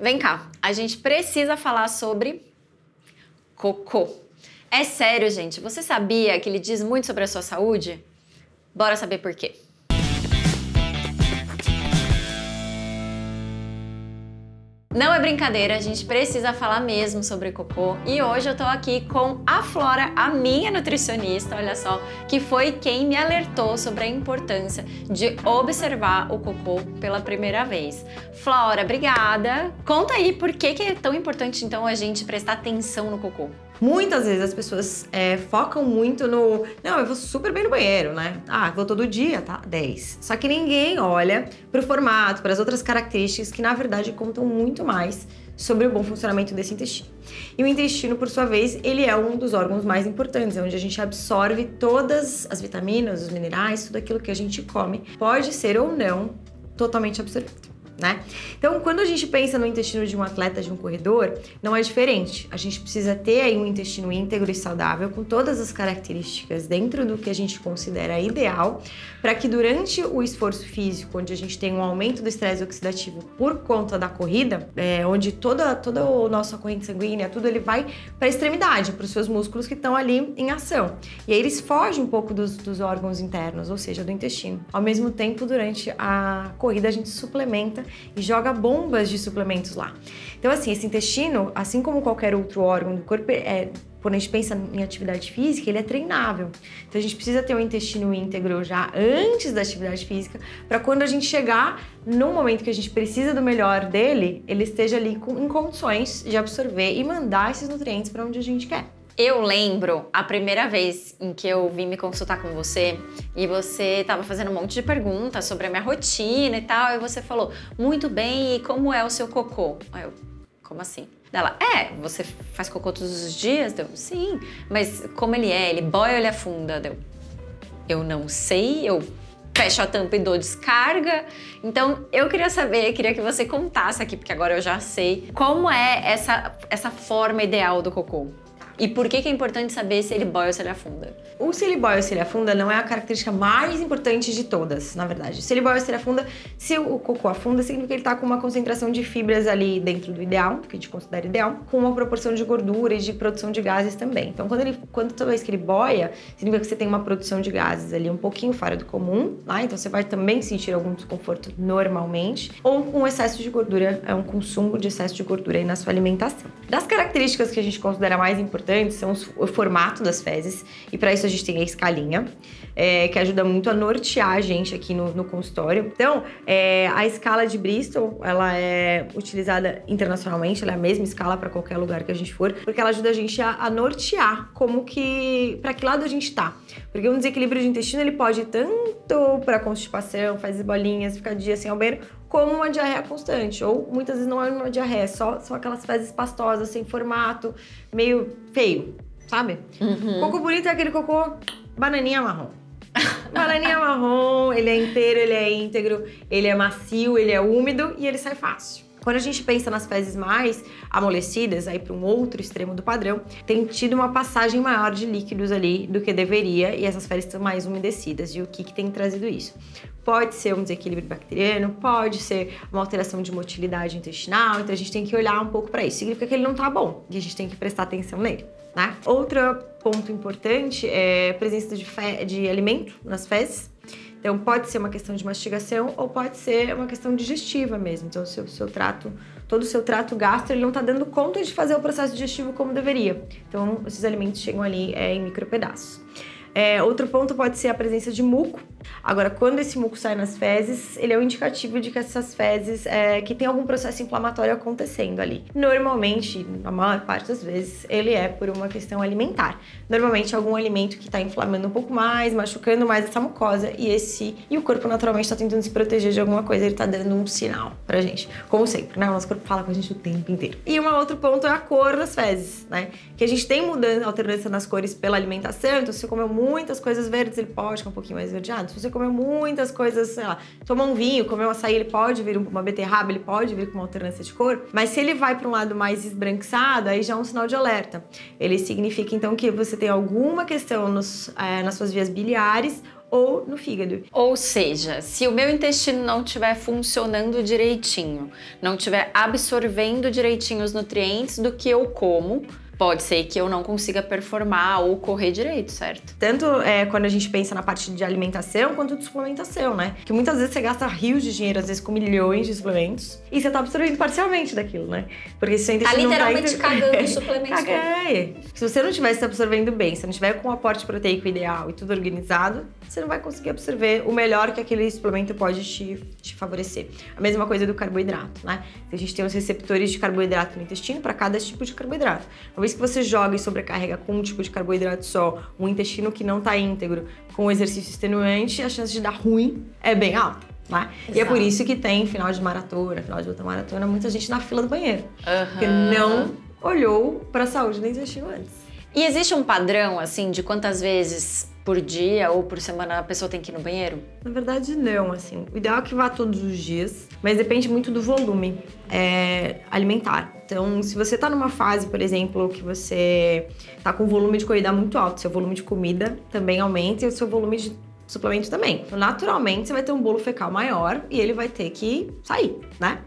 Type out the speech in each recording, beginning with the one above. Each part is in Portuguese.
Vem cá, a gente precisa falar sobre cocô. É sério, gente, você sabia que ele diz muito sobre a sua saúde? Bora saber por quê. Não é brincadeira, a gente precisa falar mesmo sobre cocô. E hoje eu tô aqui com a Flora, a minha nutricionista, olha só, que foi quem me alertou sobre a importância de observar o cocô pela primeira vez. Flora, obrigada. Conta aí por que é tão importante então a gente prestar atenção no cocô. Muitas vezes as pessoas focam muito no... Não, eu vou super bem no banheiro, né? Ah, vou todo dia, tá? 10. Só que ninguém olha pro formato, para as outras características que, na verdade, contam muito mais sobre o bom funcionamento desse intestino. E o intestino, por sua vez, ele é um dos órgãos mais importantes, é onde a gente absorve todas as vitaminas, os minerais, tudo aquilo que a gente come. Pode ser ou não totalmente absorvido, né? Então, quando a gente pensa no intestino de um atleta, de um corredor, não é diferente. A gente precisa ter aí um intestino íntegro e saudável, com todas as características dentro do que a gente considera ideal, para que durante o esforço físico, onde a gente tem um aumento do estresse oxidativo por conta da corrida, onde toda a nossa corrente sanguínea, tudo ele vai para a extremidade, para os seus músculos que estão ali em ação. E aí eles fogem um pouco dos órgãos internos, ou seja, do intestino. Ao mesmo tempo, durante a corrida, a gente suplementa e joga bombas de suplementos lá. Então, assim, esse intestino, assim como qualquer outro órgão do corpo, quando a gente pensa em atividade física, ele é treinável. Então, a gente precisa ter um intestino íntegro já antes da atividade física, para quando a gente chegar no momento que a gente precisa do melhor dele, ele esteja ali em condições de absorver e mandar esses nutrientes para onde a gente quer. Eu lembro a primeira vez em que eu vim me consultar com você e você estava fazendo um monte de perguntas sobre a minha rotina e tal, e você falou, muito bem, e como é o seu cocô? Aí eu, como assim? Ela, você faz cocô todos os dias? Deu, sim, mas como ele é? Ele boia ou ele afunda? Deu, eu não sei, eu fecho a tampa e dou descarga. Então, eu queria saber, queria que você contasse aqui, porque agora eu já sei, como é essa forma ideal do cocô? E por que é importante saber se ele boia ou se ele afunda? O se ele boia ou se ele afunda não é a característica mais importante de todas, na verdade. Se ele boia ou se ele afunda, se o cocô afunda, significa que ele está com uma concentração de fibras ali dentro do ideal, que a gente considera ideal, com uma proporção de gordura e de produção de gases também. Então, toda vez que ele boia, significa que você tem uma produção de gases ali um pouquinho fora do comum, tá? Então você vai também sentir algum desconforto normalmente, ou com excesso de gordura, um consumo de excesso de gordura aí na sua alimentação. Das características que a gente considera mais importantes, são o formato das fezes, e para isso a gente tem a escalinha, que ajuda muito a nortear a gente aqui no consultório. Então, a escala de Bristol, ela é utilizada internacionalmente, ela é a mesma escala para qualquer lugar que a gente for, porque ela ajuda a gente a nortear para que lado a gente tá. Porque um desequilíbrio de intestino, ele pode ir tanto para constipação, fezes bolinhas, ficar dias sem ao banheiro, como uma diarreia constante, ou muitas vezes não é uma diarreia, são aquelas fezes pastosas, sem formato, meio feio, sabe? Uhum. Cocô bonito é aquele cocô bananinha marrom. Bananinha marrom, ele é inteiro, ele é íntegro, ele é macio, ele é úmido e ele sai fácil. Quando a gente pensa nas fezes mais amolecidas, aí para um outro extremo do padrão, tem tido uma passagem maior de líquidos ali do que deveria, e essas fezes estão mais umedecidas. E o que tem trazido isso? Pode ser um desequilíbrio bacteriano, pode ser uma alteração de motilidade intestinal, então a gente tem que olhar um pouco para isso. Significa que ele não tá bom e a gente tem que prestar atenção nele, né? Outro ponto importante é a presença de alimento nas fezes. Então, pode ser uma questão de mastigação ou pode ser uma questão digestiva mesmo. Então, todo o seu trato gastro, ele não está dando conta de fazer o processo digestivo como deveria. Então, esses alimentos chegam ali em micropedaços. Outro ponto pode ser a presença de muco. Agora, quando esse muco sai nas fezes, ele é um indicativo de que essas fezes, que tem algum processo inflamatório acontecendo ali. Normalmente, na maior parte das vezes, ele é por uma questão alimentar. Normalmente, algum alimento que está inflamando um pouco mais, machucando mais essa mucosa, e o corpo naturalmente está tentando se proteger de alguma coisa, ele está dando um sinal pra gente. Como sempre, né? O nosso corpo fala com a gente o tempo inteiro. E um outro ponto é a cor das fezes, né? Que a gente tem alternância nas cores pela alimentação, então se você comeu muitas coisas verdes, ele pode ficar um pouquinho mais esverdeado. Se você comeu muitas coisas, sei lá, tomou um vinho, comeu um açaí, ele pode vir uma beterraba, ele pode vir com uma alternância de cor, mas se ele vai para um lado mais esbranquiçado, aí já é um sinal de alerta. Ele significa, então, que você tem alguma questão nas suas vias biliares ou no fígado. Ou seja, se o meu intestino não estiver funcionando direitinho, não estiver absorvendo direitinho os nutrientes do que eu como, pode ser que eu não consiga performar ou correr direito, certo? Tanto quando a gente pensa na parte de alimentação, quanto de suplementação, né? Que muitas vezes você gasta rios de dinheiro, às vezes com milhões de suplementos, e você tá absorvendo parcialmente daquilo, né? Porque se seu intestino literalmente não tá... cagando suplementos. Se você não estiver se absorvendo bem, se não estiver com o aporte proteico ideal e tudo organizado, você não vai conseguir absorver o melhor que aquele suplemento pode te favorecer. A mesma coisa do carboidrato, né? A gente tem os receptores de carboidrato no intestino para cada tipo de carboidrato. Uma vez que você joga e sobrecarrega com um tipo de carboidrato só, um intestino que não está íntegro, com um exercício extenuante, a chance de dar ruim é bem alta. Né? E é por isso que tem final de maratona, final de outra maratona, muita gente na fila do banheiro. Porque não olhou para a saúde do intestino antes. E existe um padrão, assim, de quantas vezes por dia ou por semana a pessoa tem que ir no banheiro? Na verdade, não, assim. O ideal é que vá todos os dias, mas depende muito do volume alimentar. Então, se você tá numa fase, por exemplo, que você tá com um volume de corrida muito alto, seu volume de comida também aumenta e o seu volume de suplemento também. Então, naturalmente, você vai ter um bolo fecal maior e ele vai ter que sair, né?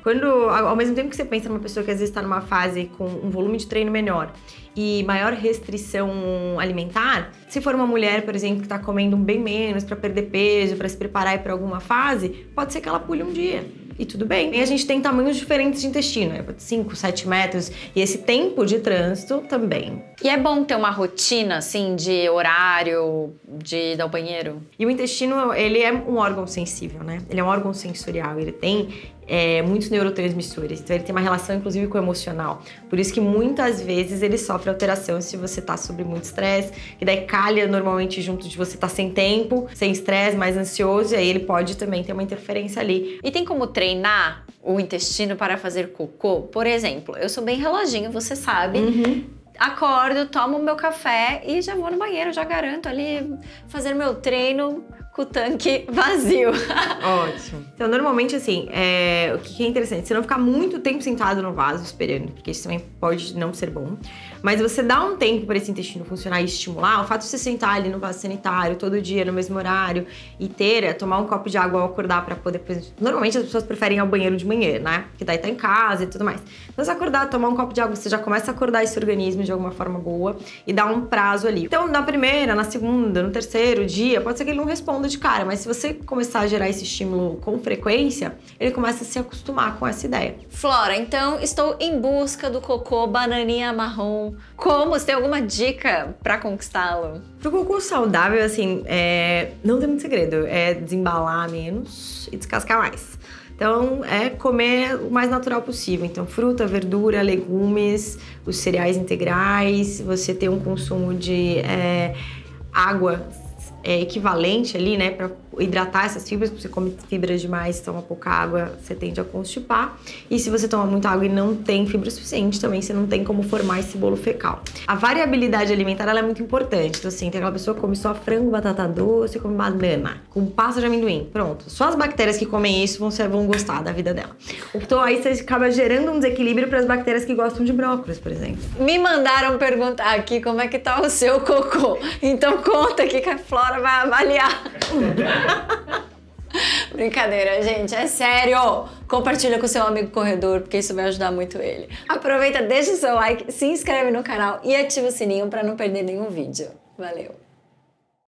Ao mesmo tempo que você pensa numa pessoa que às vezes tá numa fase com um volume de treino menor e maior restrição alimentar, se for uma mulher, por exemplo, que tá comendo bem menos para perder peso, para se preparar para alguma fase, pode ser que ela pule um dia. E tudo bem. E a gente tem tamanhos diferentes de intestino, 5, 7 metros, e esse tempo de trânsito também. E é bom ter uma rotina, assim, de horário, de ir ao banheiro? E o intestino, ele é um órgão sensível, né? Ele é um órgão sensorial, ele tem muitos neurotransmissores, então ele tem uma relação, inclusive, com o emocional. Por isso que muitas vezes ele sofre alteração se você tá sob muito estresse, que daí calha normalmente junto de você tá sem tempo, sem estresse, mais ansioso, e aí ele pode também ter uma interferência ali. E tem como treinar o intestino para fazer cocô? Por exemplo, eu sou bem reloginho, você sabe. Acordo, tomo meu café e já vou no banheiro, já garanto ali fazer meu treino com o tanque vazio. Ótimo. Então, normalmente, assim, o que é interessante, você não ficar muito tempo sentado no vaso esperando, porque isso também pode não ser bom. Mas você dá um tempo para esse intestino funcionar e estimular, o fato de você sentar ali no vaso sanitário todo dia, no mesmo horário, e tomar um copo de água ao acordar para poder... Normalmente as pessoas preferem ir ao banheiro de manhã, né? Porque daí tá em casa e tudo mais. Então, se acordar, tomar um copo de água, você já começa a acordar esse organismo de alguma forma boa e dá um prazo ali. Então, na primeira, na segunda, no terceiro dia, pode ser que ele não responda de cara, mas se você começar a gerar esse estímulo com frequência, ele começa a se acostumar com essa ideia. Flora, então estou em busca do cocô bananinha marrom. Como? Você tem alguma dica pra conquistá-lo? Pro cocô saudável, assim, não tem muito segredo. É desembalar menos e descascar mais. Então, é comer o mais natural possível. Então, fruta, verdura, legumes, os cereais integrais, você ter um consumo de água equivalente ali, né, para hidratar essas fibras, porque você come fibras demais, toma pouca água, você tende a constipar. E se você toma muita água e não tem fibra suficiente, também você não tem como formar esse bolo fecal. A variabilidade alimentar, ela é muito importante. Então, assim, tem aquela pessoa que come só frango, batata doce, come banana, com pasta de amendoim. Pronto. Só as bactérias que comem isso vão gostar da vida dela. Então, aí você acaba gerando um desequilíbrio para as bactérias que gostam de brócolis, por exemplo. Me mandaram perguntar aqui como é que tá o seu cocô. Então, conta aqui que a Flora vai avaliar. Brincadeira, gente, é sério! Compartilha com seu amigo corredor, porque isso vai ajudar muito ele. Aproveita, deixa o seu like, se inscreve no canal e ativa o sininho para não perder nenhum vídeo. Valeu!